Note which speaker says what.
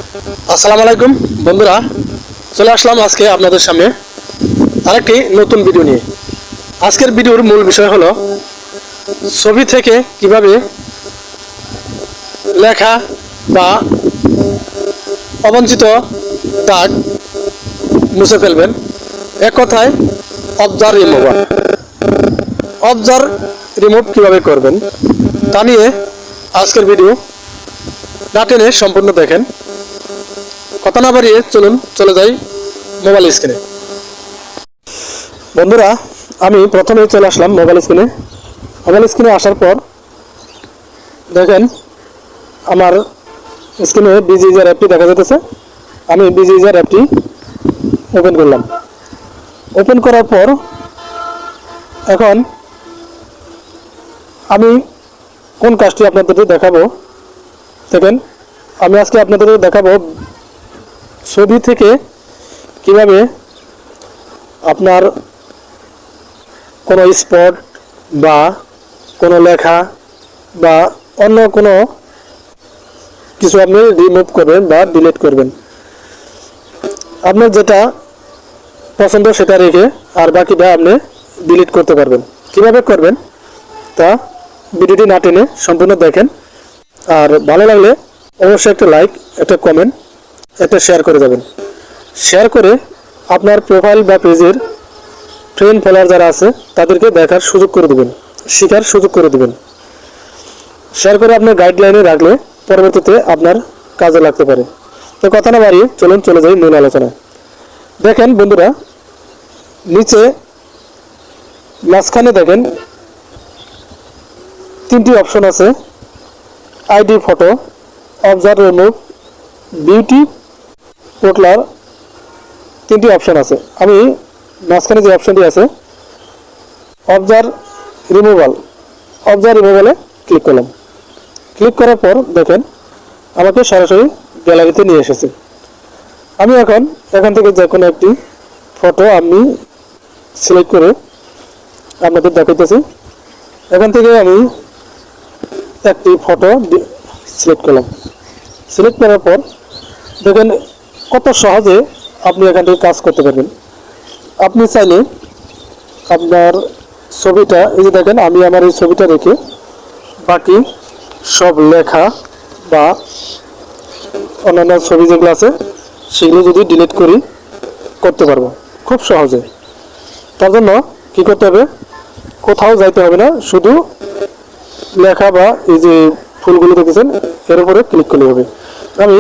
Speaker 1: আসসালামু আলাইকুম বন্ধুরা, চলে আসলাম আজকে আপনাদের সামনে আরেকটি নতুন ভিডিও নিয়ে। আজকের ভিডিওর মূল বিষয় হলো ছবি থেকে কিভাবে লেখা বা অবাঞ্ছিত দাগ মুছে ফেলবেন। এক কথায় অবজার রিমুভার। অবজার রিমুভ কিভাবে করবেন তা নিয়ে আজকের ভিডিও, না টেনে সম্পূর্ণ দেখেন। কথা না বাড়িয়ে চলুন চলে যাই মোবাইল স্ক্রিনে। বন্ধুরা, আমি প্রথমে চলে আসলাম মোবাইল স্ক্রিনে। মোবাইল স্ক্রিনে আসার পর দেখেন আমার স্ক্রিনে বিজিইজার অ্যাপটি দেখা যাচ্ছে। আমি বিজিইজার অ্যাপটি ওপেন করলাম। ওপেন করার পর এখন আমি কোন কাজটি আপনাদের দেখাবো, দেখেন আমি আজকে আপনাদের দেখাবো ছবি থেকে কিভাবে আপনার কোনো স্পট বা কোনো লেখা বা অন্য কোনো কিছু আপনি রিমুভ করবেন বা ডিলিট করবেন। আপনার যেটা পছন্দ সেটা রেখে আর বাকিটা আপনি ডিলিট করতে পারবেন। কিভাবে করবেন তা ভিডিওটি না টেনে সম্পূর্ণ দেখেন। আর ভালো লাগলে অবশ্যই একটা লাইক, একটা কমেন্ট, একটা শেয়ার করে যাবেন। শেয়ার করে আপনার প্রোফাইল বা পেজের ফ্রেন্ড ফলোয়ার যারা আছে তাদেরকে দেখার সুযোগ করে দেবেন, শেখার সুযোগ করে দেবেন। শেয়ার করে আপনার গাইডলাইনে রাখলে পরবর্তীতে আপনার কাজে লাগতে পারে। তো কথা না বাড়িয়ে চলুন চলে যাই মূল আলোচনায়। দেখেন বন্ধুরা, নিচে মাঝখানে দেখেন তিনটি অপশন আছে: ID, photo, observe, remove, beauty পোর্টলার। তিনটি অপশন আছে। আমি মাঝখানে যে অপশনটি আছে অবজার্ভ রিমুভালে ক্লিক করলাম। ক্লিক করার পর দেখেন আমাকে সরাসরি গ্যালারিতে নিয়ে এসেছে। আমি এখান থেকে যে কোনো একটি ফটো আমি সিলেক্ট করে আপনাদের দেখাইতেছি। এখান থেকে আমি একটি ফটো সিলেক্ট করলাম। সিলেক্ট করার পর দেখেন কত সহজে আপনি এখান থেকে কাজ করতে পারবেন। আপনি চাইলে আপনার ছবিটা, এই যে দেখেন আমি আমার এই ছবিটা রেখে বাকি সব লেখা বা অন্যান্য ছবি যেগুলো আছে সেগুলো যদি ডিলিট করি করতে পারবো খুব সহজে। তার জন্য কী করতে হবে, কোথাও যাইতে হবে না, শুধু লেখা বা এই যে ফুলগুলো দেখেছেন এর উপরে ক্লিক করলে হবে। আমি